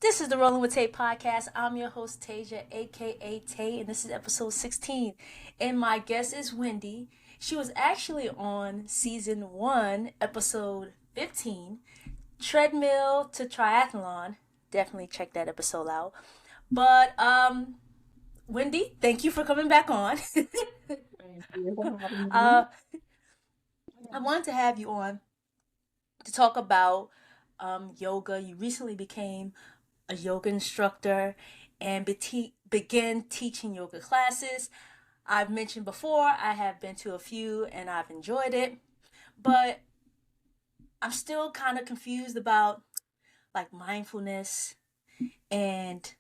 This is the Rolling with Tay podcast. I'm your host, Tasia, aka Tay, and this is episode 16. And my guest is Wendy. She was actually on season 1, episode 15, Treadmill to Triathlon. Definitely check that episode out. But Wendy, thank you for coming back on. Thank you for having me. uh, I wanted to have you on to talk about yoga. You recently became a yoga instructor and began teaching yoga classes. I've mentioned before, I have been to a few and I've enjoyed it, but I'm still kind of confused about like mindfulness and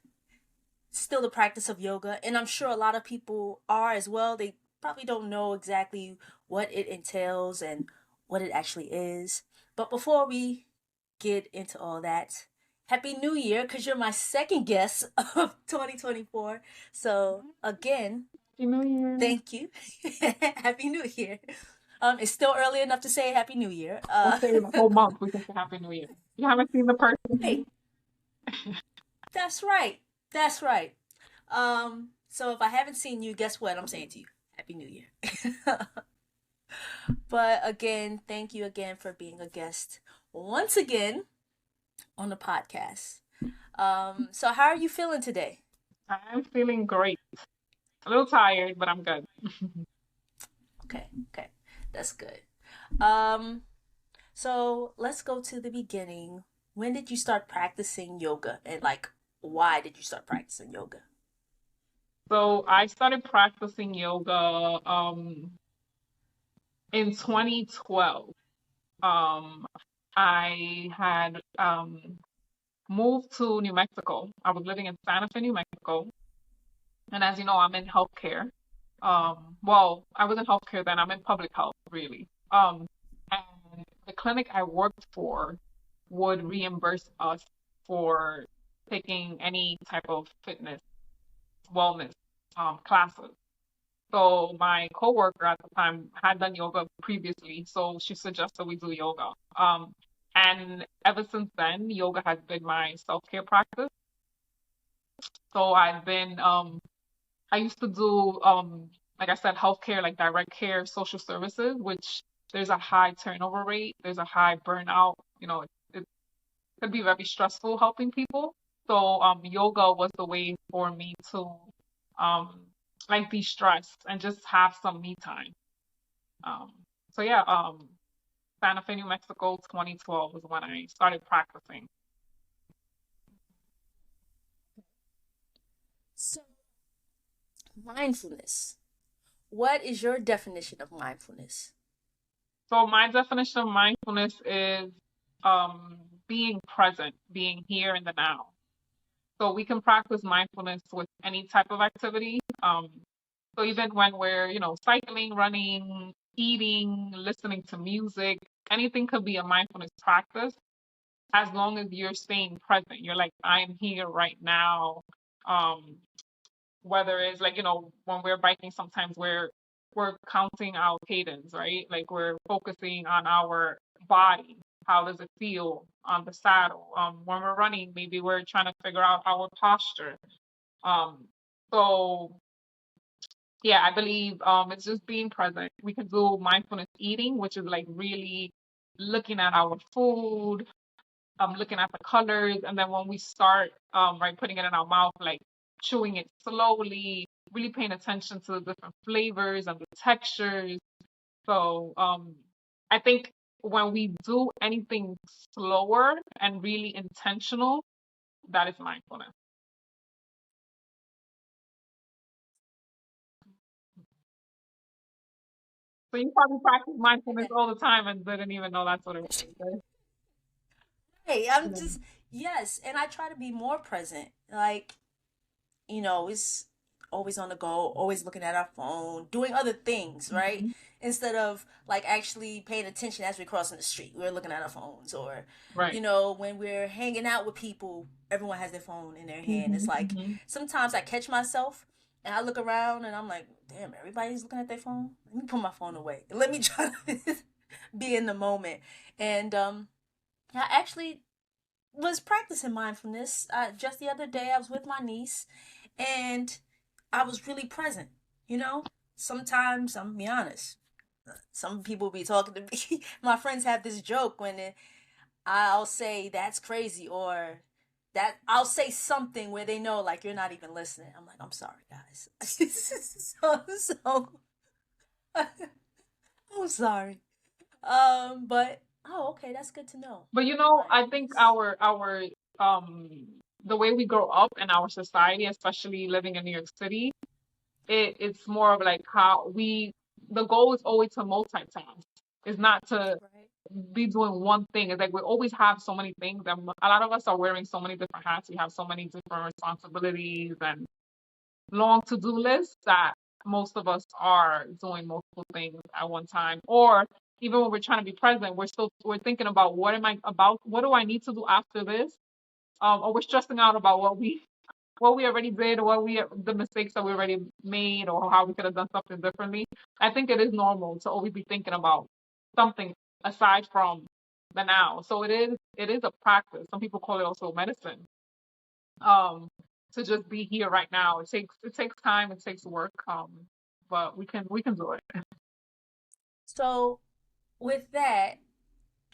still the practice of yoga. And I'm sure a lot of people are as well. They probably don't know exactly what it entails and what it actually is. But before we get into all that, Happy New Year, because you're my second guest of 2024. So, again, Happy New Year. thank you. Happy New Year. It's still early enough to say Happy New Year. Let's say the whole month we can say Happy New Year. You haven't seen the person. Right. That's right. That's right. So if I haven't seen you, guess what I'm saying to you? Happy New Year. But again, thank you again for being a guest once again on the podcast. So how are you feeling today? I'm feeling great. A little tired, but I'm good. Okay, okay, that's good. Um, so let's go to the beginning. When did you start practicing yoga, and like, why did you start practicing yoga? So I started practicing yoga in 2012. Um I had moved to New Mexico. I was living in Santa Fe, New Mexico. And as you know, I'm in healthcare. Well, I was in healthcare then. I'm in public health, really. And the clinic I worked for would reimburse us for taking any type of fitness, wellness, classes. So my coworker at the time had done yoga previously, so she suggested we do yoga. And ever since then, yoga has been my self-care practice. So I used to do, like I said, healthcare, like direct care, social services, which there's a high turnover rate, there's a high burnout. It could be very stressful helping people. So, yoga was the way for me to, um, like de-stress and just have some me time. Um, so yeah, Santa Fe, New Mexico, 2012 was when I started practicing. So, mindfulness. What is your definition of mindfulness? So my definition of mindfulness is, um, being present, being here in the now. So we can practice mindfulness with any type of activity. So even when we're, cycling, running, eating, listening to music, anything could be a mindfulness practice as long as you're staying present. You're like, I'm here right now. Um, whether it's like, when we're biking, sometimes we're counting our cadence, right? Like we're focusing on our body. How does it feel on the saddle? When we're running, maybe we're trying to figure out our posture. Um, so yeah, I believe it's just being present. We can do mindfulness eating, which is like really looking at our food, looking at the colors, and then when we start, right, putting it in our mouth, like chewing it slowly, really paying attention to the different flavors and the textures. So, I think when we do anything slower and really intentional, that is mindfulness. So you probably practice mindfulness all the time and didn't even know that's what it was, right? Hey, I'm Yeah. just, yes, and I try to be more present. Like, it's always on the go, always looking at our phone, doing other things, right? Mhm. Instead of like actually paying attention as we're crossing the street. We're looking at our phones, or, Right. when we're hanging out with people, everyone has their phone in their hand. It's Hmm. like Hmm. sometimes I catch myself and I look around and I'm like, damn, everybody's looking at their phone. Let me put my phone away. Let me try to be in the moment. And I actually was practicing mindfulness. Just the other day, I was with my niece, and I was really present. You know, sometimes I'm gonna be honest. Some people be talking to me. My friends have this joke when I'll say that's crazy, or that I'll say something where they know like you're not even listening. I'm like, I'm sorry, guys. So I'm sorry. But oh, okay, that's good to know. But you know, I think Mindfulness. our um the way we grow up in our society, especially living in New York City, it's more of like how we the goal is always to multitask. It's not to Right. be doing one thing. It's like we always have so many things, and a lot of us are wearing so many different hats. We have so many different responsibilities and long to-do lists that most of us are doing multiple things at one time. Or even when we're trying to be present, we're thinking about what am I about, what do I need to do after this? Or we're stressing out about what we already did, or the mistakes that we already made, or how we could have done something differently. I think it is normal to always be thinking about something aside from the now. So it is a practice. Some people call it also medicine. Um, to just be here right now. It takes time, it takes work. But we can do it. So with that,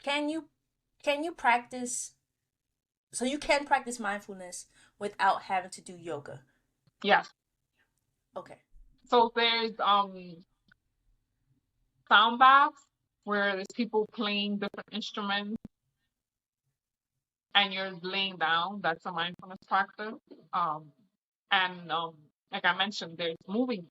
can you can you practice so you can practice mindfulness without having to do yoga? Yes. Okay. So there's sound baths where there's people playing different instruments and you're laying down. That's a mindfulness practice. Um, and like I mentioned, there's moving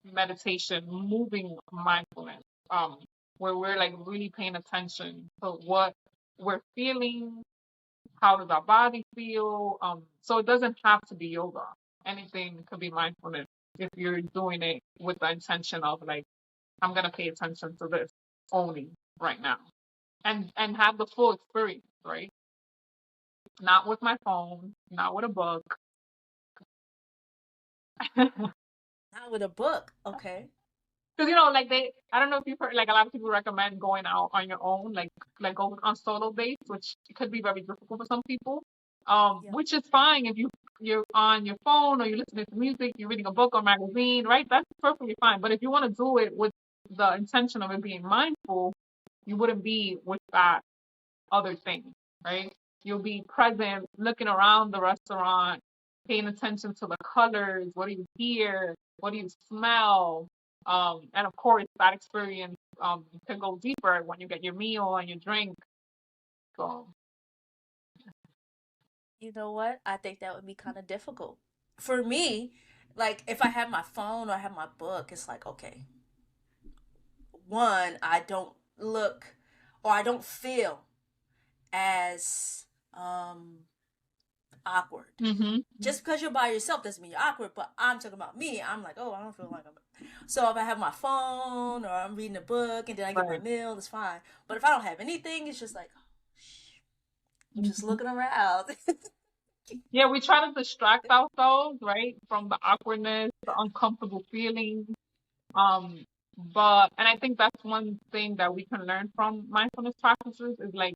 meditation, moving mindfulness, um, where we're like really paying attention to what we're feeling, how does our body feel. So it doesn't have to be yoga. Anything could be mindfulness if you're doing it with the intention of like, I'm gonna pay attention to this only right now. And have the full experience, right? Not with my phone, not with a book. Not with a book. Okay. Because like I don't know if you've heard, like a lot of people recommend going out on your own, like going on solo dates, which could be very difficult for some people. Yep. Which is fine if you're on your phone or you're listening to music, you're reading a book or magazine, right? That's perfectly fine. But if you want to do it with the intention of it being mindful, you wouldn't be with that other thing, right? You'll be present, looking around the restaurant, paying attention to the colors. What do you hear? What do you smell? And of course, that experience can go deeper when you get your meal and your drink. So, You know what? I think that would be kind of difficult. For me, like if I have my phone or I have my book, it's like, okay, one, I don't look or I don't feel as awkward. hmm Just because you're by yourself doesn't mean you're awkward, but I'm talking about me. I'm like, oh, I don't feel like I'm. So if I have my phone or I'm reading a book and then I get my right. meal, it's fine. But if I don't have anything, it's just like, I'm just Mhm. looking around. Yeah, we try to distract ourselves, right, from the awkwardness, the uncomfortable feelings. Um, and I think that's one thing that we can learn from mindfulness practices is like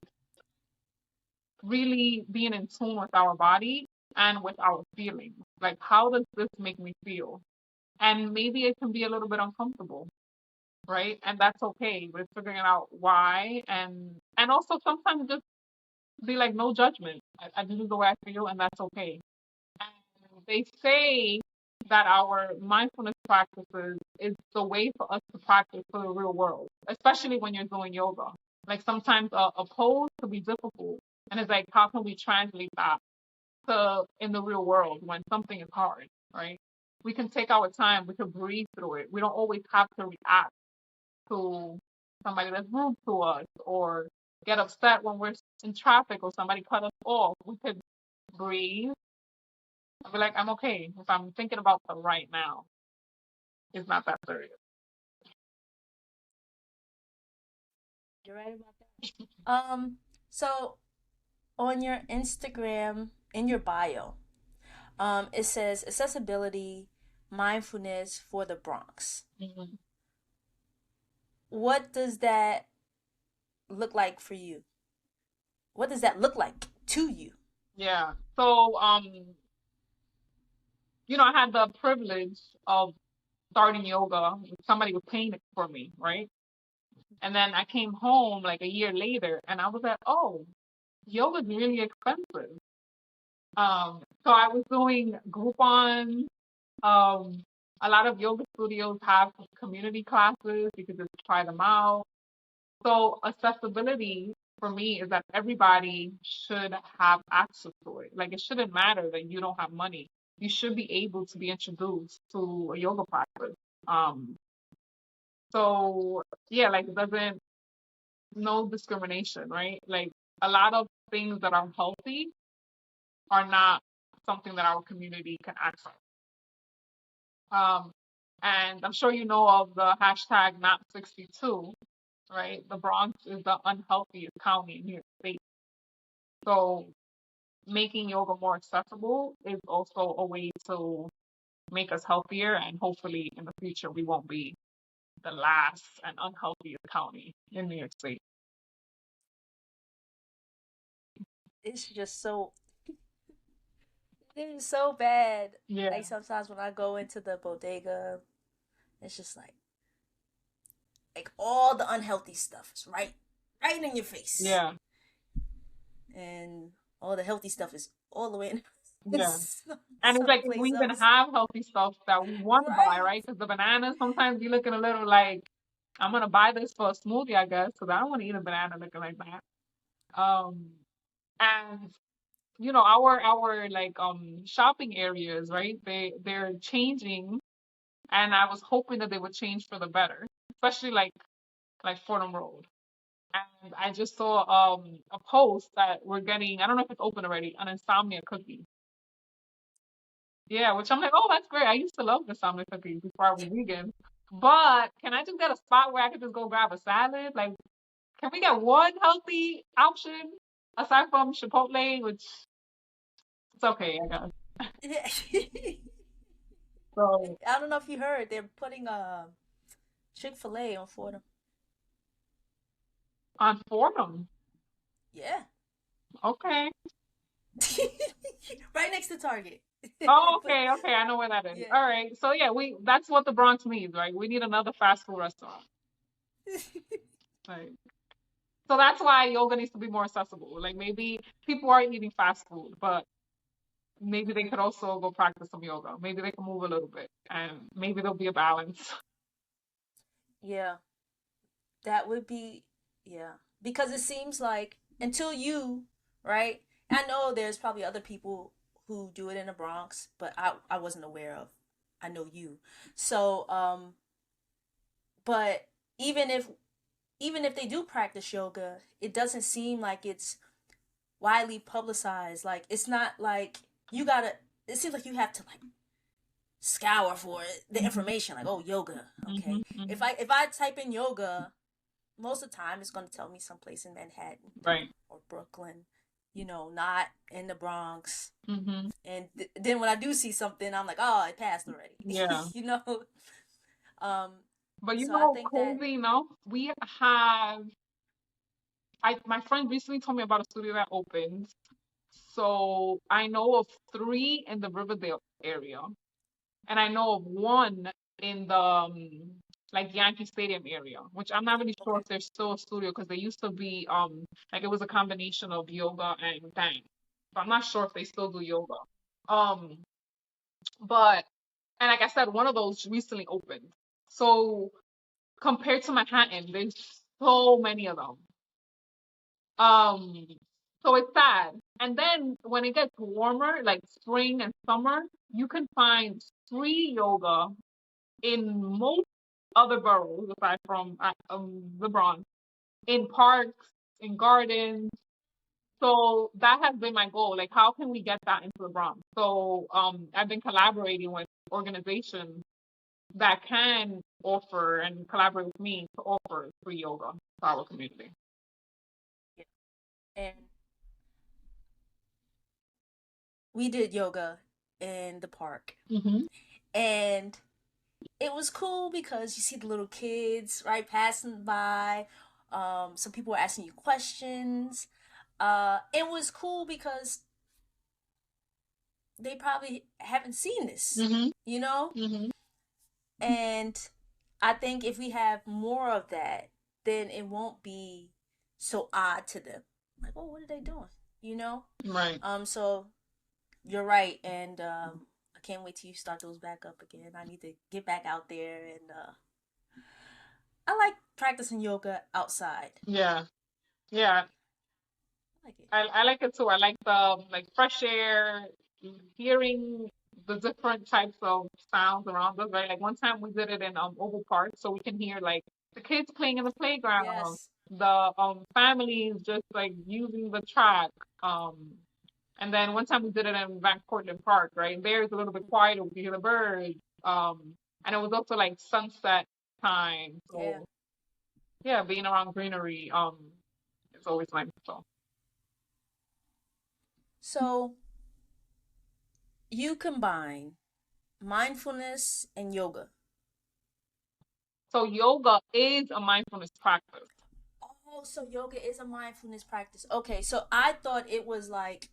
really being in tune with our body and with our feelings. Like, how does this make me feel? And maybe it can be a little bit uncomfortable, right? And that's okay. We're figuring out why, and also sometimes just be like, no judgment. This is the way I feel, and that's okay. And they say that our mindfulness practices is the way for us to practice for the real world, especially when you're doing yoga. Like sometimes a pose could be difficult, and it's like, how can we translate that to in the real world when something is hard, right? We can take our time, we can breathe through it. We don't always have to react to somebody that's rude to us or get upset when we're in traffic or somebody cut us off. We could breathe and be like, I'm okay. If I'm thinking about the right now, it's not that serious. You're right about that. So on your Instagram, in your bio, it says accessibility, mindfulness for the Bronx. Mhm. What does that look like for you? What does that look like to you? Yeah. So, I had the privilege of starting yoga. Somebody was paying it for me, right? And then I came home like a year later and I was like, oh, yoga's really expensive. So I was doing Groupon. Um, a lot of yoga studios have community classes. You could just try them out. So accessibility for me is that everybody should have access to it. Like it shouldn't matter that you don't have money. You should be able to be introduced to a yoga practice. Um, so yeah, like it doesn't no discrimination, right? Like a lot of things that are healthy are not something that our community can access. Um, and I'm sure you know of the hashtag not 62, right? The Bronx is the unhealthiest county in New York State. So making yoga more accessible is also a way to make us healthier, and hopefully in the future we won't be the last and unhealthiest county in New York State. It's just so it is so bad. Yeah, Like sometimes when I go into the bodega, it's just like all the unhealthy stuff is right in your face, yeah, and all the healthy stuff is all the way in yeah. And it's like if we someplace even else. have healthy stuff that we want to buy, Right. right? Because the bananas sometimes you're looking a little like, I'm gonna buy this for a smoothie, I guess, because I don't want to eat a banana looking like that. Um, and our like shopping areas, right? They're changing, and I was hoping that they would change for the better, especially like Fordham Road. And I just saw a post that we're getting, I don't know if it's open already, an insomnia cookie. Yeah, which I'm like, oh, that's great. I used to love the insomnia cookies before I was vegan. But can I just get a spot where I could just go grab a salad? Like, can we get one healthy option aside from Chipotle, which it's okay, I guess. I So don't know if you heard they're putting Chick-fil-A on Fordham. on Fordham, Yeah. okay. Right next to Target. Oh, But okay, okay. I know where that is. yeah. All right. So yeah, we that's what the Bronx needs, right? We need another fast food restaurant. Right. So that's why yoga needs to be more accessible. Like maybe people are eating fast food, but maybe they Mhm. could also go practice some yoga. Maybe they can move a little bit, and maybe there'll be a balance. Yeah, that would be, yeah. Because it seems like until you, right? I know there's probably other people who do it in the Bronx, but I wasn't aware of. I know you. So, but even if even if they do practice yoga, it doesn't seem like it's widely publicized. Like it's not like you gotta. It seems like you have to like scour for it, the Hmm. information. Like, oh, yoga. Hmm. Okay, Hmm. if I type in yoga, most of the time it's gonna tell me someplace in Manhattan Right. or Brooklyn. Not in the Bronx. Hmm. And then when I do see something, I'm like, oh, it passed already. Yeah. you know. Um. But So I think that. crazy enough, we have. My friend recently told me about a studio that opened. So I know of three in the Riverdale area, and I know of one in the like Yankee Stadium area, which I'm not really sure Okay. if there's still a studio because they used to be like it was a combination of yoga and dance. So I'm not sure if they still do yoga. Um, but and like I said, one of those recently opened. So compared to Manhattan, there's so many of them. Um, so it's sad. And then when it gets warmer, like spring and summer, you can find free yoga in most other boroughs aside from the Bronx, in parks, in gardens. So that has been my goal. Like, how can we get that into the Bronx? So I've been collaborating with organizations that can offer and collaborate with me to offer free yoga to our community. Yeah. And we did yoga in the park, Hmm. and it was cool because you see the little kids right passing by. Some people were asking you questions. It was cool because they probably haven't seen this, Mm-hmm. you know? Mm-hmm. And I think if we have more of that, then it won't be so odd to them. Like, oh, what are they doing? You know? Right. So you're right, and I can't wait till you start those back up again. I need to get back out there, and I like practicing yoga outside. Yeah. Yeah. I like it. I like it too. I like the like fresh air, hearing the different types of sounds around us, right? Like one time we did it in Oval Park, so we can hear like the kids playing in the playground, Yes. the families just like using the track. Um, and then one time we did it in Van Cortlandt Park, right? There it's a little bit quieter, we can hear the birds. And it was also like sunset time, Yeah. so yeah, being around greenery, it's always nice. So. So you combine mindfulness and yoga. So yoga is a mindfulness practice. Oh, so yoga is a mindfulness practice. Okay, so I thought it was like,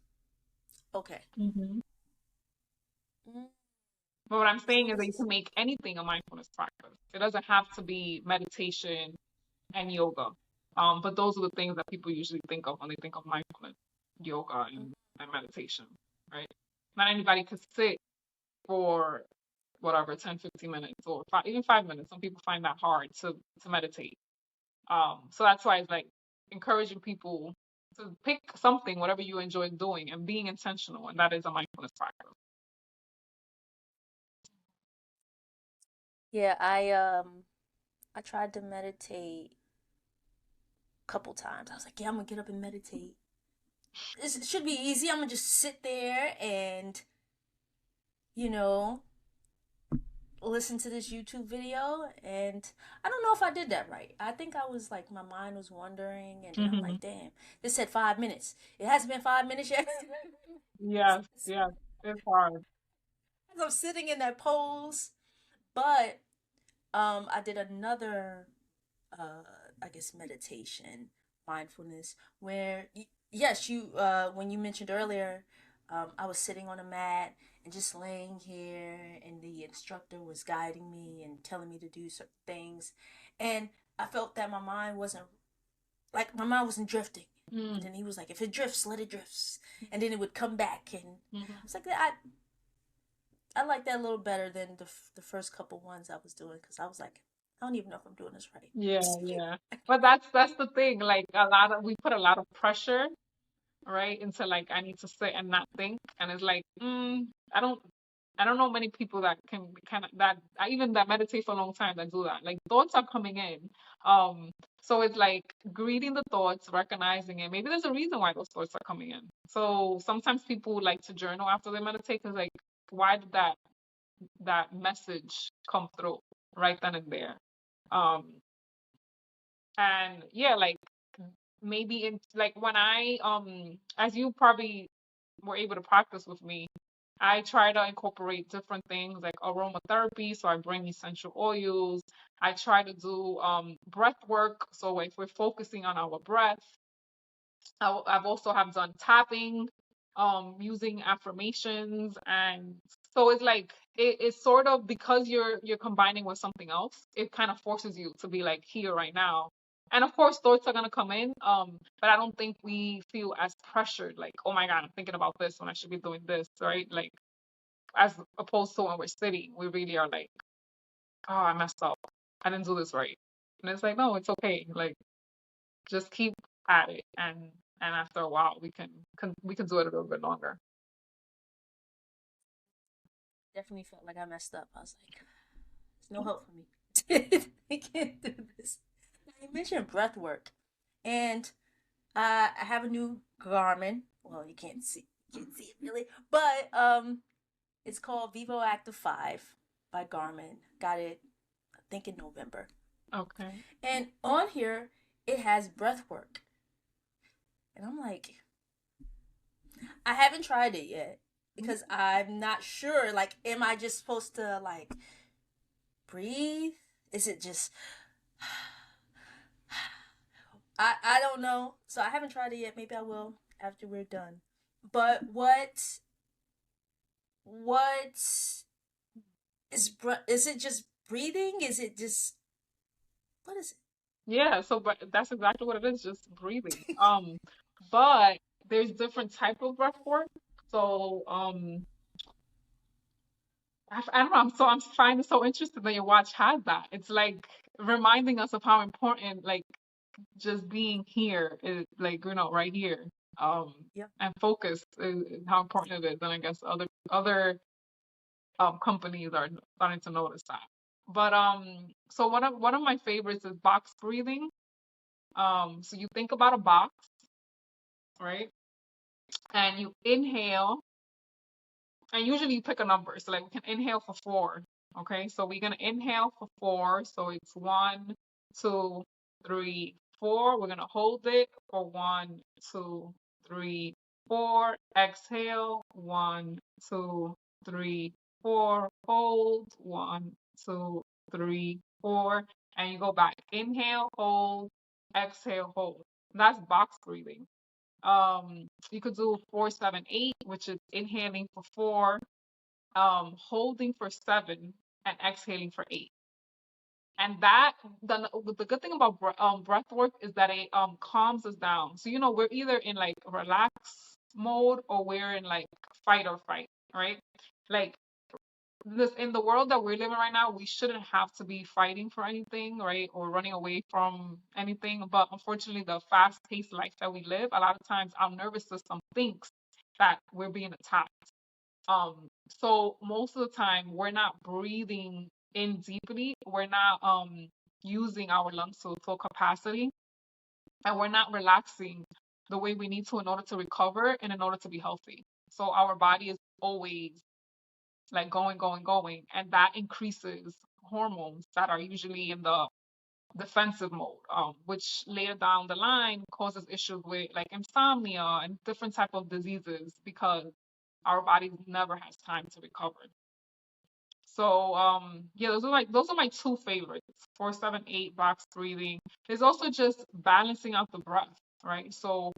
okay. Hmm. Mm, But what I'm so saying is that this you is, can make anything a mindfulness practice. It doesn't have to be meditation and yoga. But those are the things that people usually think of when they think of mindfulness, yoga and meditation, right? Not anybody could sit for whatever 10, 15 minutes or even 5 minutes. Some people find that hard to meditate. So that's why it's like encouraging people to pick something, whatever you enjoy doing, and being intentional, and that is a mindfulness practice. yeah, I tried to meditate a couple times. I was like, yeah, I'm gonna get up and meditate. It should be easy. I'm gonna just sit there and, you know, listen to this YouTube video. And I don't know if I did that right. I think I was like, my mind was wandering, and then I'm Hmm. like, damn, this said 5 minutes. It hasn't been 5 minutes yet. Yes, yes, it's hard. As I'm sitting in that pose. But I did another uh I guess meditation, mindfulness, where yes, you when you mentioned earlier, I was sitting on a mat and just laying here, and the instructor was guiding me and telling me to do certain things, and I felt that my mind wasn't drifting. And Mm-hmm. then he was like, if it drifts, let it drift. And then it would come back. And I was like, I like that a little better than the first couple ones I was doing, because I was like, I don't even know if I'm doing this right. Yeah, yeah. But that's the thing. Like we put a lot of pressure, right, into like I need to sit and not think, and it's like, I don't know many people that can kind of that even that meditate for a long time that do that. Like thoughts are coming in. Um, so it's like greeting the thoughts, recognizing it. Maybe there's a reason why those thoughts are coming in. So sometimes people like to journal after they meditate because like, why did that message come through right then and there? Um, and yeah, like maybe in like when I as you probably were able to practice with me, I try to incorporate different things like aromatherapy, so I bring essential oils. I try to do breath work, so if we're focusing on our breath. I've also have done tapping, using affirmations, and so it's like it's sort of because you're combining with something else, it kind of forces you to be like here right now. And of course, thoughts are gonna come in, but I don't think we feel as pressured, like, oh my God, I'm thinking about this when I should be doing this, right? Like as opposed to when we're sitting, we really are like, oh, I messed up, I didn't do this right, and it's like, no, it's okay, like just keep at it, and after a while we can do it a little bit longer. Definitely felt like I messed up. I was like, there's no hope for me. I can't do this. Now, you mentioned breath work, and I have a new Garmin. Well, you can't see it really, but it's called Vivo Active 5 by Garmin. Got it, I think, in November. Okay. And on here, it has breath work. And I'm like, I haven't tried it yet because I'm not sure. Like, am I just supposed to, like, breathe? Is it just I don't know. So I haven't tried it yet. Maybe I will after we're done. But what is it just breathing? Is it just what is Yeah, so but that's exactly what it is, just breathing. But there's different type of breath work. So I don't know. I'm finding it so interesting that your watch has that. It's like reminding us of how important like just being here is like right here. Um, it? Yeah. and focus is how important it is. And I guess other companies are starting to notice that. But so one of my favorites is box breathing. So you think about a box, right? And you inhale, and usually you pick a number. So like we can inhale for 4. Okay, so we're gonna inhale for 4. So it's 1, 2, 3, 4. We're gonna hold it for 1, 2, 3, 4. Exhale, 1, 2, 3, 4. Hold, 1, 2, 3, 4. And you go back. Inhale, hold, exhale, hold. That's box breathing. You could do 4, 7, 8, which is inhaling for 4, holding for 7, and exhaling for 8. And that the good thing about breath work is that it calms us down. So we're either in like relax mode or we're in like fight or fight, right? Like this in the world that we're living right now, we shouldn't have to be fighting for anything, right? Or running away from anything. But unfortunately, the fast-paced life that we live, a lot of times our nervous system thinks that we're being attacked. So most of the time we're not breathing in deeply. We're not using our lungs to full capacity, and we're not relaxing the way we need to in order to recover and in order to be healthy. So our body is always like going, going, going, and that increases hormones that are usually in the defensive mode, which later down the line causes issues with like insomnia and different type of diseases because our body never has time to recover. So yeah, those are my two favorites. 4, 7, 8 box breathing. There's also just balancing out the breath, right? So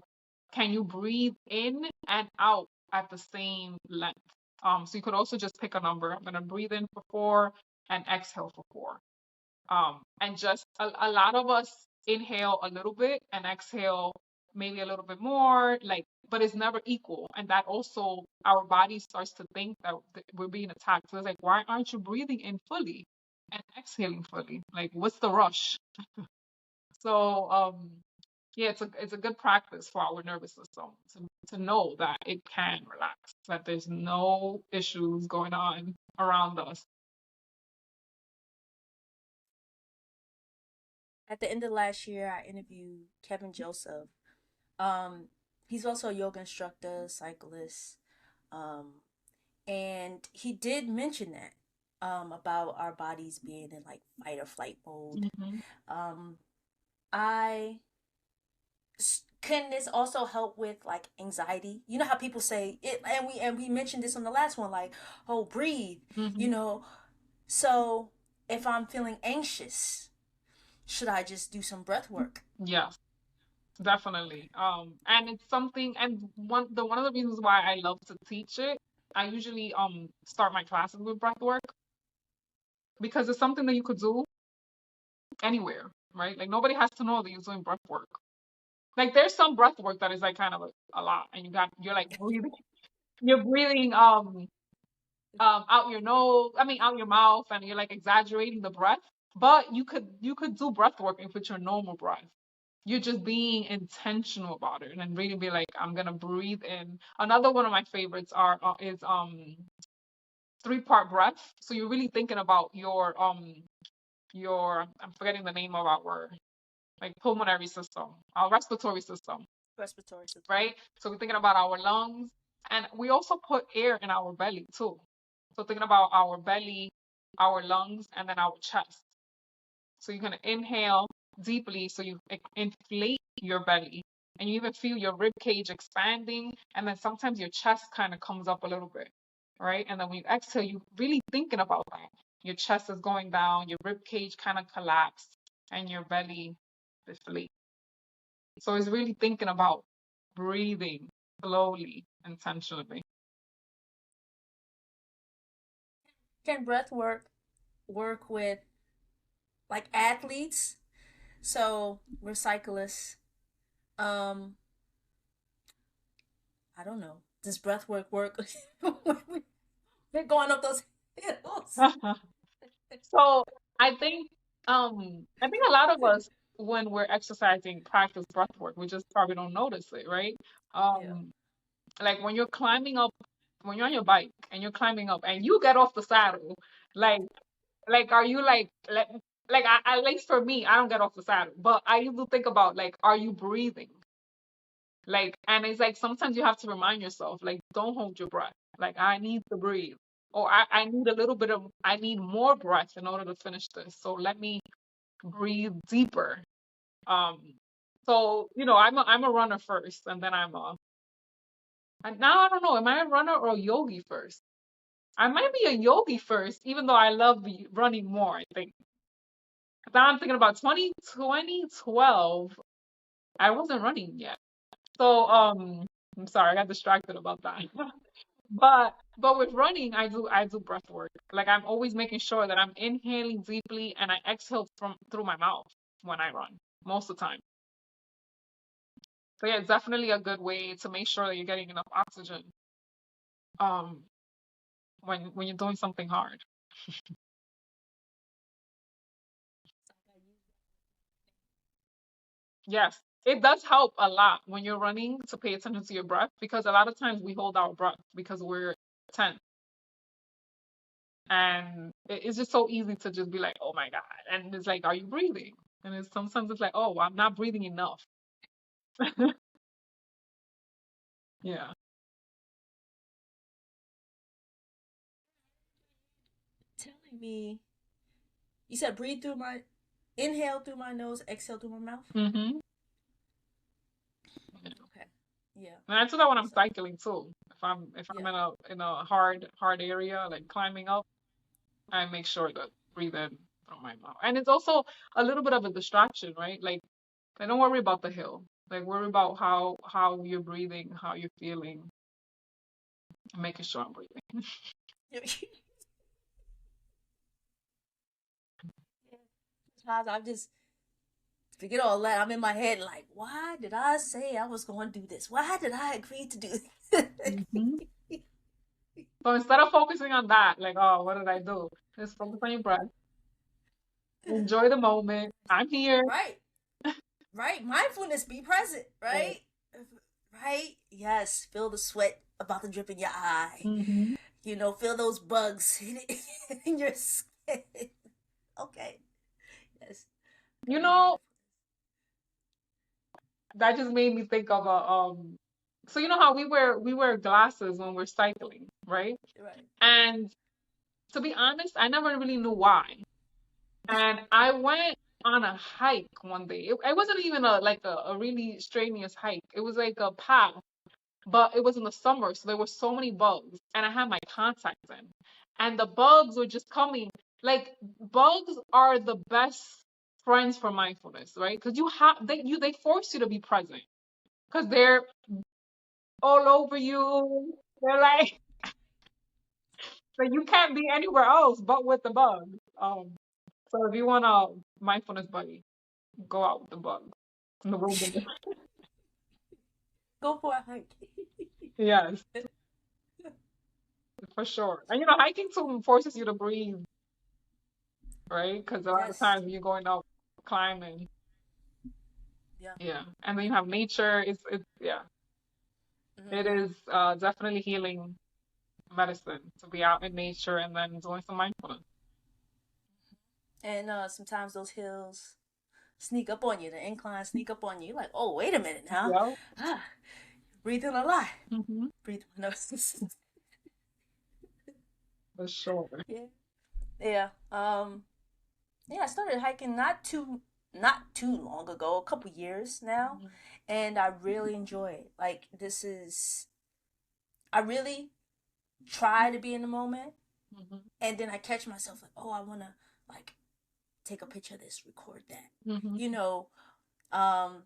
can you breathe in and out at the same length? So you could also just pick a number. I'm gonna breathe in for 4 and exhale for 4. And just a lot of us inhale a little bit and exhale maybe a little bit more, like, but it's never equal. And that also our body starts to think that we're being attacked. So it's like, why aren't you breathing in fully and exhaling fully? Like, what's the rush? So yeah, it's a good practice for our nervous system to know that it can relax, that there's no issues going on around us. At the end of last year, I interviewed Kevin Joseph. Um, he's also a yoga instructor, cyclist, um, and he did mention that about our bodies being in like fight or flight mode. Hmm. Um, I can this also help with like anxiety? You know how people say it, and we mentioned this on the last one, like, oh, breathe. You Hmm. know, so if I'm feeling anxious, should I just do some breath work? Yes. Definitely. And it's something, and one of the reasons why I love to teach it, I usually start my classes with breath work because it's something that you could do anywhere, right? Like nobody has to know that you're doing breath work. Like there's some breath work that is like kind of a lot, and you're like breathing, you're breathing out your nose, I mean out your mouth, and you're like exaggerating the breath. But you could do breath work with your normal breath. You're just being intentional about it and really be like, I'm gonna breathe in. Another one of my favorites are is 3-part breath. So you're really thinking about your I'm forgetting the name of our like pulmonary system, our respiratory system, Respiratory system. right? So we're thinking about our lungs, and we also put air in our belly too. So thinking about our belly, our lungs, and then our chest. So you're gonna inhale deeply, so you inflate your belly, and you even feel your rib cage expanding, and then sometimes your chest kind of comes up a little bit, right? And then when you exhale, you really thinking about that. Your chest is going down, your rib cage kind of collapsed, and your belly deflates. So it's really thinking about breathing slowly, intentionally. Can breath work with like athletes? So we're cyclists. Um, I don't know. Does breath work when we're going up those hills? So I think a lot of us when we're exercising practice breath work, we just probably don't notice it, right? Yeah. Um, like when you're climbing up, when you're on your bike and you're climbing up and you get off the saddle, like are you like at least for me, I don't get off the saddle, but I used to think about like, are you breathing? Like, and it's like sometimes you have to remind yourself, like, don't hold your breath. Like, I need to breathe. Or I need a little bit of, I need more breath in order to finish this. So let me breathe deeper. Um, so I'm a runner first, and then and now I don't know, am I a runner or a yogi first? I might be a yogi first, even though I love running more, I think. Now I'm thinking about 2012, I wasn't running yet. So I'm sorry, I got distracted about that. But with running, I do breath work. Like I'm always making sure that I'm inhaling deeply and I exhale from through my mouth when I run most of the time. So yeah, it's definitely a good way to make sure that you're getting enough oxygen um when you're doing something hard. Yes, it does help a lot when you're running to pay attention to your breath because a lot of times we hold our breath because we're tense. And it's just so easy to just be like, oh my God. And it's like, are you breathing? And sometimes it's like, oh, I'm not breathing enough. Yeah. Telling me, you said breathe through my, inhale through my nose, exhale through my mouth. Hmm. Okay. Yeah. And I do that when I'm So cycling too. If I'm yeah. in a hard area, like climbing up, I make sure to breathe in from my mouth. And it's also a little bit of a distraction, right? Like, don't worry about the hill. Like worry about how you're breathing, how you're feeling, and making sure I'm breathing. Sometimes I'm just forget all that. I'm in my head like, why did I say I was going to do this? Why did I agree to do this? Hmm. So instead of focusing on that, like, oh, what did I do? Just focus on your breath. Enjoy the moment. I'm here. Right. Right. Mindfulness, be present. Right. Right. Right. Yes. Feel the sweat about to drip in your eye. Hmm. Feel those bugs in your skin. Okay. Yes. You Gotta be know, mindful. that just made me think of a so you know how we wear glasses when we're cycling, right? Right. And to be honest, I never really knew why. And I went on a hike one day. It wasn't even a really strenuous hike. It was like a path, but it was in the summer, so there were so many bugs, and I had my contacts in, and the bugs were just coming. Like bugs are the best friends for mindfulness, right? Because they force you to be present because they're all over you. They're like you can't be anywhere else but with the bugs. So if you want a mindfulness buddy, go out with the bugs in the wilderness. Go for a hike. Yes, for sure. And hiking too forces you to breathe, right? Because a lot of Yes. times when you're going out climbing, Yeah. yeah, and then you have nature. It's yeah, it Hmm. is definitely healing medicine to be out in nature and then doing some mindfulness. And sometimes those hills sneak up on you. The incline sneak up on you. You're like, oh, wait a minute now. Yeah. Ah, breathing a lot. Hmm. Breathe my nose. For sure. Yeah. Yeah. Yeah, I started hiking not too long ago, a couple years now, Hmm. and I really enjoy it. Like this is I really try to be in the moment, Hmm. and then I catch myself like, oh, I want to like take a picture of this, record that. Hmm. You know, um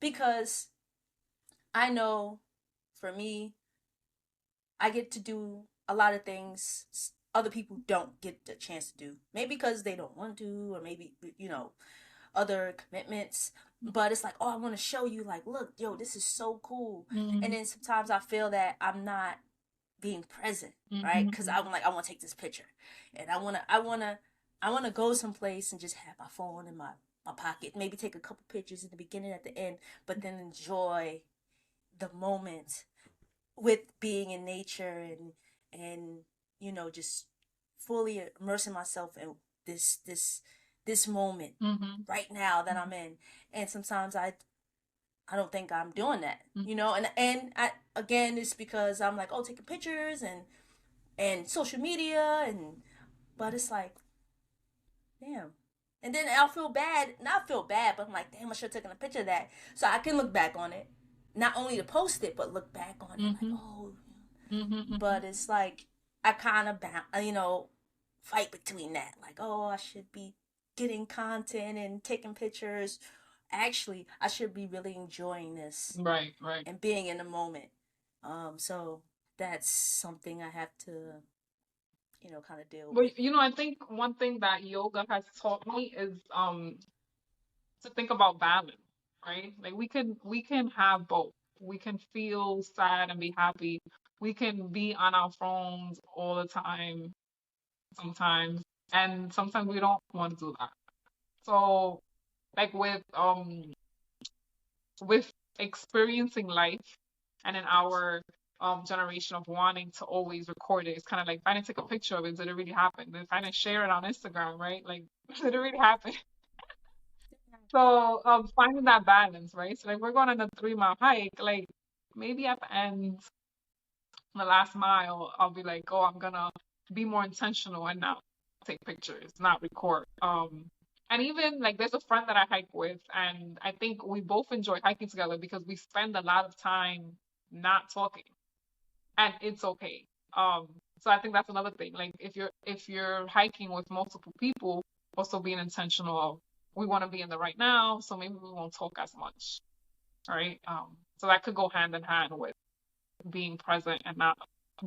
because I know for me, I get to do a lot of things other people don't get the chance to do. Maybe because they don't want to, or maybe, other commitments. But it's like, oh, I want to show you, like, look, yo, this is so cool. And Mm-hmm. then sometimes I feel that I'm not being present, right? Because Mm-hmm. I'm like, I want to take this picture, and I wanna go someplace and just have my phone in my pocket, maybe take a couple pictures in the beginning, at the end, but then enjoy the moment with being in nature, and just fully immersing myself in this moment Mm-hmm. right now that I'm in. And sometimes I don't think I'm doing that, Mm-hmm. and I, again, it's because I'm like, oh, taking pictures and social media, and but it's like, damn. And then I'll feel bad, not feel bad, but I'm like, damn, I should have taken a picture of that, so I can look back on it, not only to post it, but look back on it, like, Mm-hmm. oh. Mm-hmm. But it's like I kind of fight between that, like, oh, I should be getting content and taking pictures. Actually, I should be really enjoying this Right, right. and being in the moment. So that's something I have to, kind of deal with. But I think one thing that yoga has taught me is to think about balance, right? Like we can have both. We can feel sad and be happy. We can be on our phones all the time sometimes, and sometimes we don't want to do that. So like with experiencing life and in our generation of wanting to always record it, it's kind of like if I didn't take a picture of it, did it really happen? If I didn't share it on Instagram, right? Like did it really happen? So finding that balance, right? So like we're going on a 3 mile hike, like maybe at the end, the last mile, I'll be like, oh, I'm gonna be more intentional and not take pictures, not record. And even like there's a friend that I hike with, and I think we both enjoy hiking together because we spend a lot of time not talking, and it's okay. Um, so I think that's another thing. Like if you're hiking with multiple people, also being intentional of we want to be in the right now, so maybe we won't talk as much, right? So that could go hand in hand with being present and not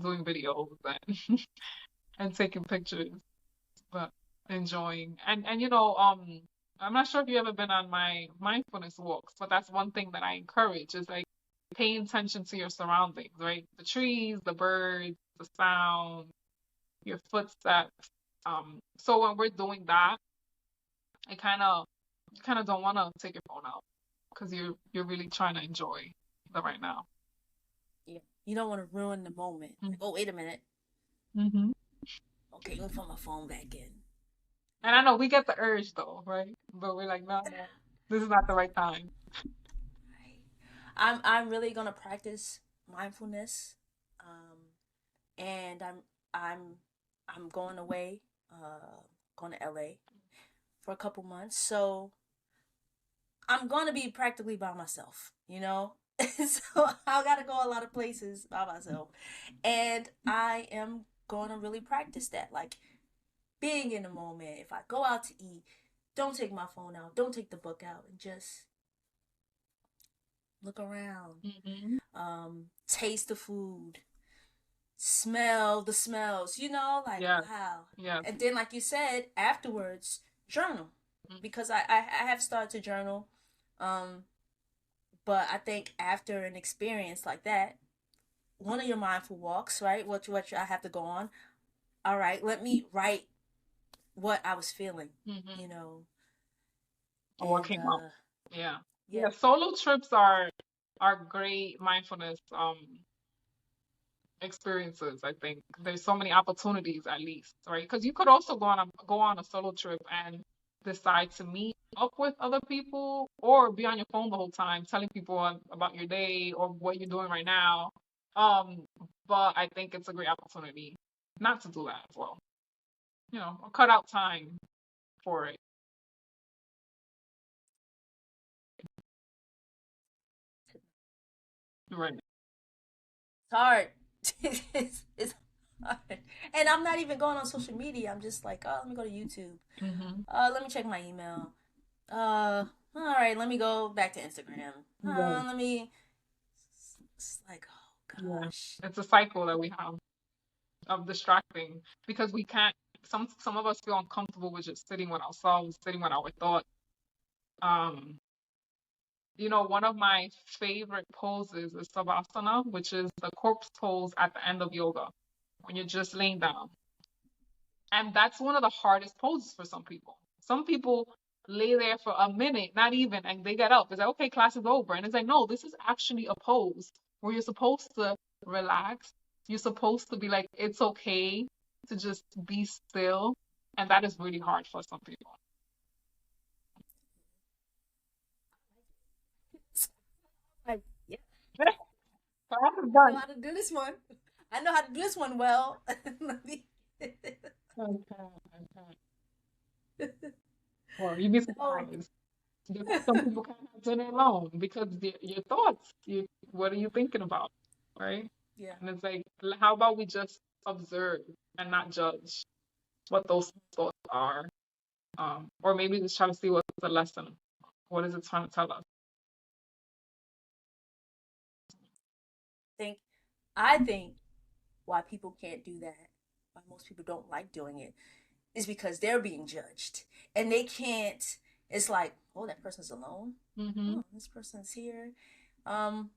doing videos and, and taking pictures, but enjoying. And I'm not sure if you ever been on my mindfulness walks, but that's one thing that I encourage is like paying attention to your surroundings, right? The trees, the birds, the sound, your footsteps. So when we're doing that, I kind of don't want to take your phone out because you're really trying to enjoy the right now. Yeah, you don't want to ruin the moment. Like, oh, wait a minute. Mm-hmm. Okay, let me put my phone back in. And I know we get the urge though, right? But we're like, no, no, this is not the right time. Right. I'm really gonna practice mindfulness, and I'm I'm going away, going to LA for a couple months. So I'm gonna be practically by myself, so I gotta go a lot of places by myself, and I am gonna really practice that, like being in the moment. If I go out to eat, don't take my phone out, don't take the book out, and just look around, Hmm. taste the food, smell the smells, like, Yes, wow. yes. And then, like you said, afterwards, journal. Mhm. Because I have started to journal. Um, but I think after an experience like that, one of your mindful walks, right? What I have to go on. All right, let me write what I was feeling, Hmm. you know, And what and came up? Yeah, yeah, yeah. Solo trips are great mindfulness experiences. I think there's so many opportunities at least, right? Because you could also go on a solo trip and decide to meet up with other people or be on your phone the whole time telling people about your day or what you're doing right now. Um, but I think it's a great opportunity not to do that as well. Or cut out time for it. Right. it's hard. It's hard. And I'm not even going on social media. I'm just like, oh, let me go to YouTube. Hmm. Let me check my email. All right, let me go back to Instagram. Right. let me. It's like, oh Yeah. gosh. It's a cycle that we have of distracting because we can't. Some of us feel uncomfortable with just sitting with ourselves, sitting with our thoughts. Um, one of my favorite poses is savasana, which is the corpse pose at the end of yoga when you're just laying down. And that's one of the hardest poses for some people. Some people lay there for a minute, not even, and they get up. It's like, okay, class is over. And it's like, no, this is actually a pose where you're supposed to relax. You're supposed to be like, it's okay to just be still. And that is really hard for some people. Like, yeah, Class is I know done. how to do this one. I know how to do this one well. Let me. Okay, okay. Well, you'd be So, surprised. Some people can't have dinner alone because your thoughts, what are you thinking about, right? yeah. And it's like, how about we just observe and not judge what those thoughts are? Or maybe just try to see what's the lesson. What is it trying to tell us? Think I think why people can't do that, why most people don't like doing it, is because they're being judged and they can't. It's like, oh, that person's alone. Mm-hmm. Oh, this person's here. Um,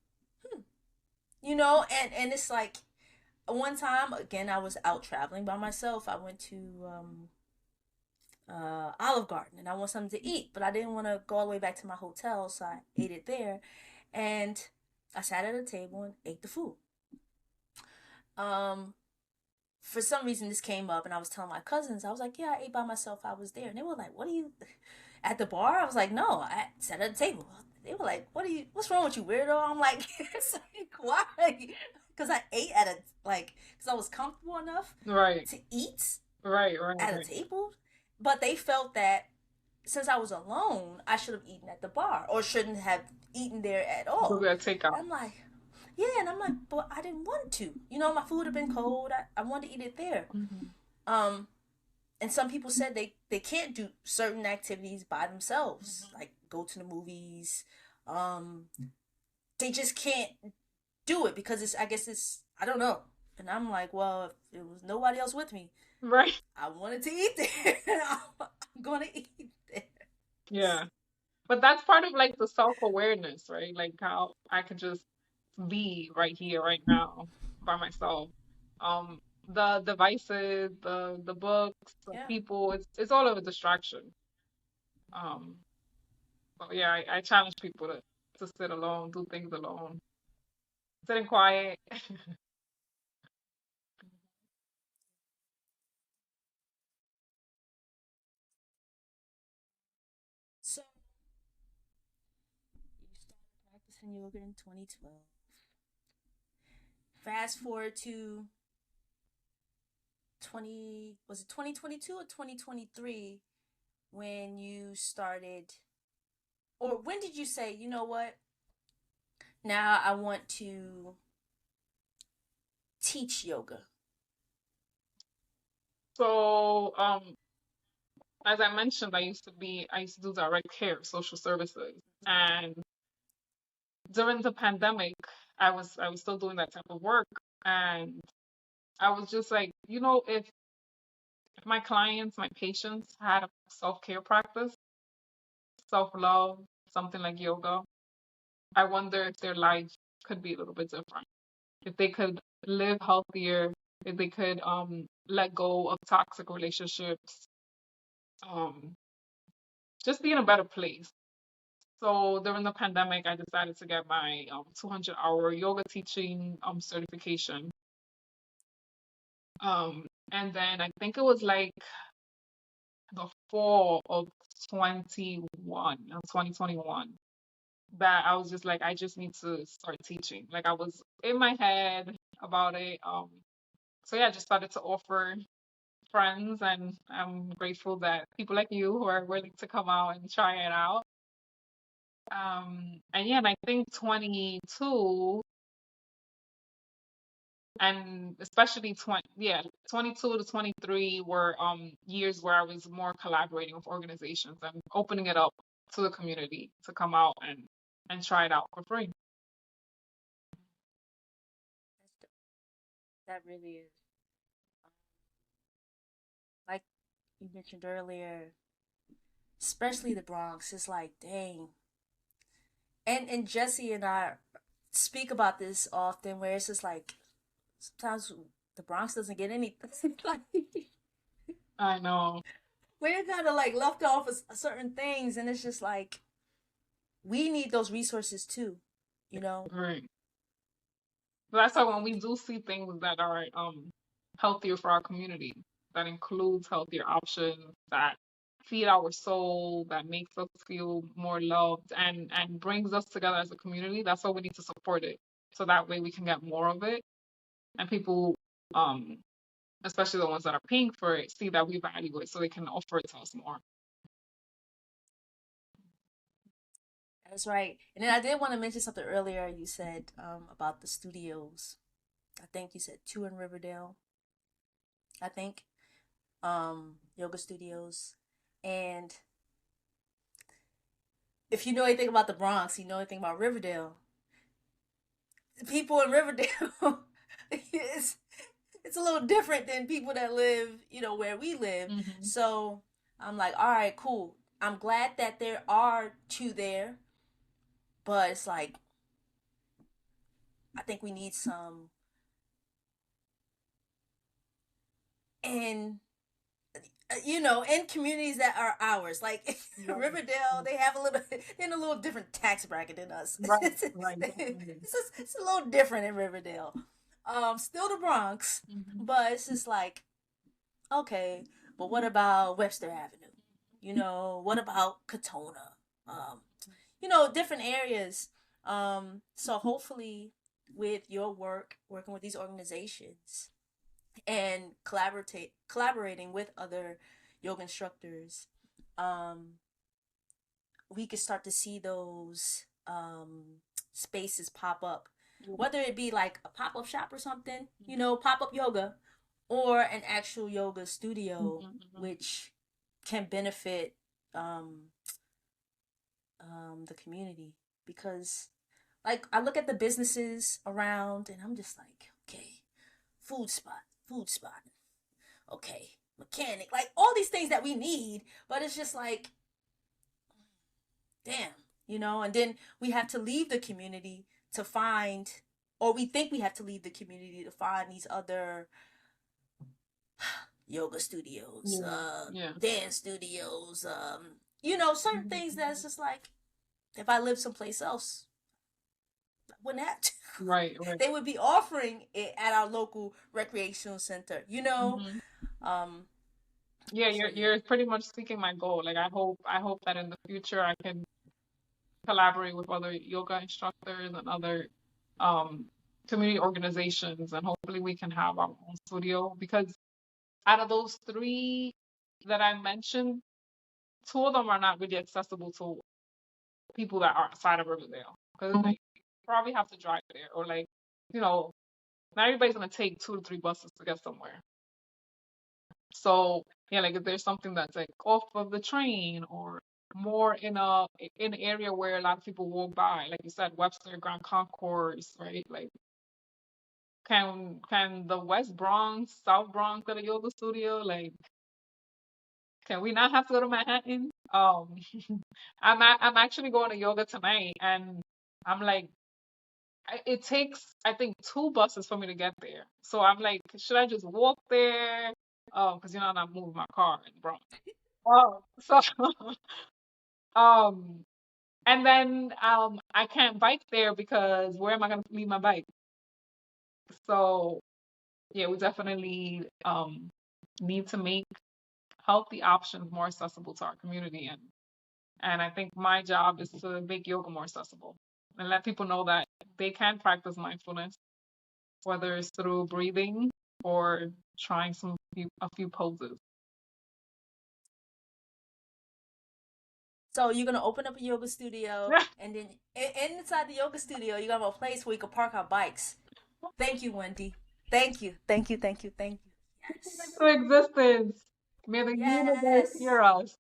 and it's like one time again, I was out traveling by myself. I went to Olive Garden and I want something to eat, but I didn't want to go all the way back to my hotel, so I ate it there. And I sat at a table and ate the food. Um, for some reason this came up and I was telling my cousins, I was like, yeah, I ate by myself. I was there. And they were like, what are you at the bar? I was like, no, I sat at the table. They were like, what's wrong with you, weirdo? I'm like, it's like, why? Because I ate at a, like, because I was comfortable enough Right, to eat right, right, at a right. table. But they felt that since I was alone, I should have eaten at the bar or shouldn't have eaten there at Go all. get a takeout. I'm like, yeah, and I'm like, but I didn't want to. My food had been cold. I wanted to eat it there. Mm-hmm. Um, and some people said they can't do certain activities by themselves, Mm-hmm. like go to the movies. Um, they just can't do it because I guess it's, I don't know. And I'm like, well, if there was nobody else with me, Right. I wanted to eat there. I'm gonna eat there. Yeah. But that's part of like the self-awareness, right? Like how I could just be right here, right now, by myself. Um, the devices, the books, the Yeah. people, it's all of a distraction. Um, so yeah, I challenge people to sit alone, do things alone, sitting quiet. So you started practicing yoga in 2012. Fast forward to was it 2022 or 2023 when you started, or when did you say, you know what, now I want to teach yoga? So, as I mentioned, I used to do direct care, social services, and during the pandemic, I was still doing that type of work, and I was just like, if my clients, my patients had a self-care practice, self-love, something like yoga, I wonder if their life could be a little bit different. If they could live healthier, if they could let go of toxic relationships, um just be in a better place. So during the pandemic, I decided to get my 200-hour yoga teaching certification. And then I think it was like the fall of 2021 that I was just like, I just need to start teaching. Like I was in my head about it. So yeah, I just started to offer friends, and I'm grateful that people like you who are willing to come out and try it out. And yeah, and I think 22 and especially 22 to 23 were years where I was more collaborating with organizations and opening it up to the community to come out and and try it out for free. That really is. Like you mentioned earlier, especially the Bronx, it's like, dang. And Jesse and I speak about this often, where it's just like sometimes the Bronx doesn't get anything. Like I know. we're kind of like left off of certain things, and it's just like we need those resources too, you know. Right. So that's why when we do see things that are healthier for our community, that includes healthier options, that feed our soul, that makes us feel more loved and brings us together as a community, that's why we need to support it. So that way we can get more of it. And people, um, especially the ones that are paying for it, see that we value it so they can offer it to us more. That's right. And then I did want to mention something earlier. You said about the studios. I think you said two in Riverdale. I think yoga studios. And if you know anything about the Bronx, you know anything about Riverdale. The people in Riverdale, it's it's a little different than people that live, you know, where we live. Hmm. So I'm like, all right, cool. I'm glad that there are two there, but it's like I think we need some in you know, in communities that are ours, like Right. Riverdale, they have a little, they're in a little different tax bracket than us. Right. Right. Definitely. It's a little different in Riverdale. Still the Bronx, Hmm. but it's just like, okay, but what about Webster Avenue? You know, what about Katona? Um, you know, different areas. So hopefully, with your work, working with these organizations, and collaborating with other yoga instructors, um, we could start to see those spaces pop up, whether it be like a pop-up shop or something, you know, pop-up yoga, or an actual yoga studio, Hmm. which can benefit um, the community. Because like I look at the businesses around and I'm just like, okay, food spot, okay, mechanic, like all these things that we need, but it's just like, damn, you know, and then we have to leave the community to find, or we think we have to leave the community to find these other yoga studios, Yeah. Yeah. dance studios, you know, certain things that's Hmm. just like, if I lived someplace else, I wouldn't have to. Right. Right. They would be offering it at our local recreational center, you know? Hmm. Um, Yeah, so yeah. you're pretty much speaking my goal. Like I hope that in the future I can collaborate with other yoga instructors and other um community organizations, and hopefully we can have our own studio, because out of those three that I mentioned, two of them are not really accessible to people that are outside of Riverdale, because like you probably have to drive there, or like, you know, not everybody's gonna take 2 to 3 buses to get somewhere. So yeah, like if there's something that's like off of the train, or more in an area where a lot of people walk by, like you said, Webster, Grand Concourse, right? Like can the West Bronx, South Bronx get a yoga studio? Like can we not have to go to Manhattan? I'm actually going to yoga tonight, and I'm like, it takes I think 2 buses for me to get there. So I'm like, should I just walk there? Because you know I'm not moving my car in Bronx. So um and then I can't bike there because where am I gonna leave my bike? So yeah, we definitely need to make healthy options more accessible to our community, and I think my job is to make yoga more accessible and let people know that they can practice mindfulness, whether it's through breathing or trying a few poses. So you're gonna open up a yoga studio, and then inside the yoga studio, you're gonna have a place where you can park our bikes. Thank you, Wendy. Thank you, thank you, thank you, thank you. Yes, Into existence. May the universe yes, hear us.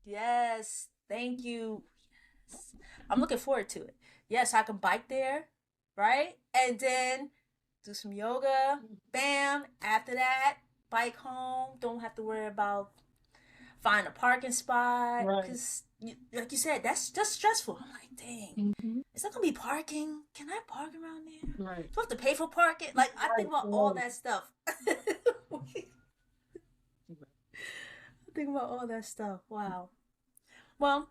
yes. Thank you. Yes. I'm looking forward to it. Yes, I can bike there, right? And then do some yoga. Bam. After that, bike home. Don't have to worry about find a parking spot Right. because, like you said, that's just stressful. I'm like, dang, Hmm. is there gonna be parking? Can I park around there? Right. Do I have to pay for parking? Like, I think Right. about all Right. that stuff. I think about all that stuff. Wow. Well,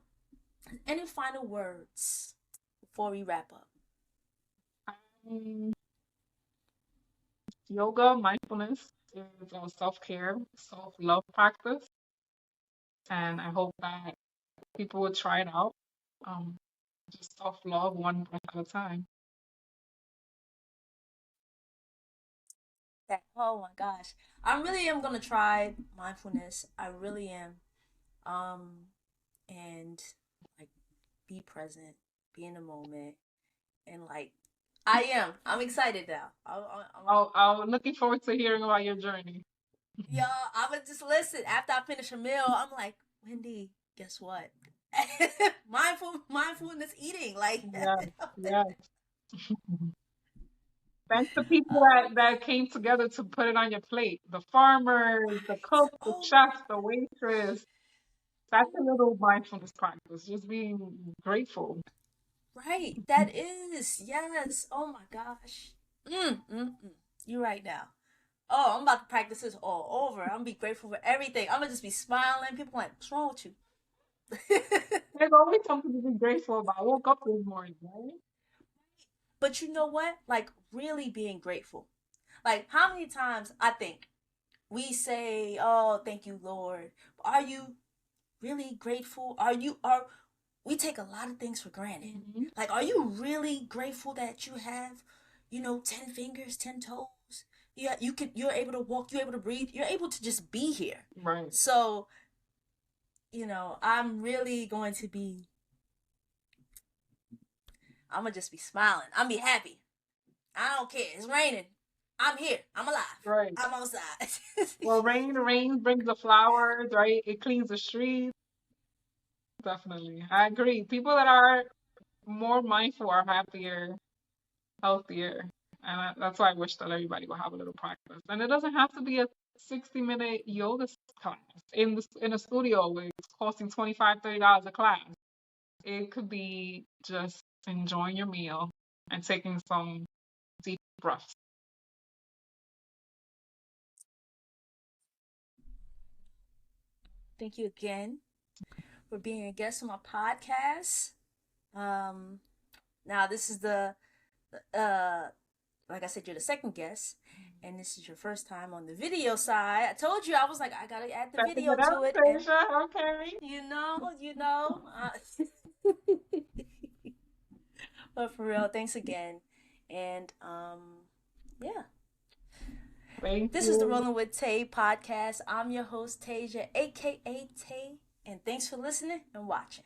any final words before we wrap up? Um, Yoga, mindfulness is a self-care, self-love practice, and I hope that people would try it out. Um, just self-love one breath at a time. That, oh my gosh, I really am gonna try mindfulness. I really am. Um, and like be present, be in the moment, and like I am. I'm excited now. I'm looking forward to hearing about your journey. Yeah, I would just listen after I finish a meal. I'm like, Wendy, guess what? Mindfulness eating. Like, Yeah, yeah. Thanks to people that came together to put it on your plate. The farmers, the right. cook, the Oh my chef, the waitress. That's a little mindfulness practice. Just being grateful. right. That is yes. Oh my gosh. You right now. Oh, I'm about to practice this all over. I'm gonna be grateful for everything. I'm gonna just be smiling. People like, what's wrong with you? There's always something to be grateful about. I woke up this morning, right? But you know what? Like really being grateful. Like how many times I think we say, "Oh, thank you, Lord." Are you really grateful? Are we take a lot of things for granted? Hmm. Like, are you really grateful that you have, 10 fingers, 10 toes? Yeah, you're able to walk, you're able to breathe, you're able to just be here. Right, So, I'm really going to be I'm gonna just be smiling. I'm gonna be happy. I don't care. It's raining. I'm here. I'm alive. right. I'm outside. Well, rain brings the flowers, right? It cleans the streets. Definitely. I agree. People that are more mindful are happier, healthier. And that's why I wish that everybody would have a little practice. And it doesn't have to be a 60-minute yoga class in a studio where it's costing $25, $30 a class. It could be just enjoying your meal and taking some deep breaths. Thank you again for being a guest on my podcast. Um, Now this is the uh like I said, you're the second guest, and this is your first time on the video side. I told you I was like, I gotta add the Stepping video it up, to it, and Tasia. Okay. but for real, thanks again, and yeah, Thank this is the you. Rolling with Tay podcast. I'm your host Tasia, aka Tay, and thanks for listening and watching.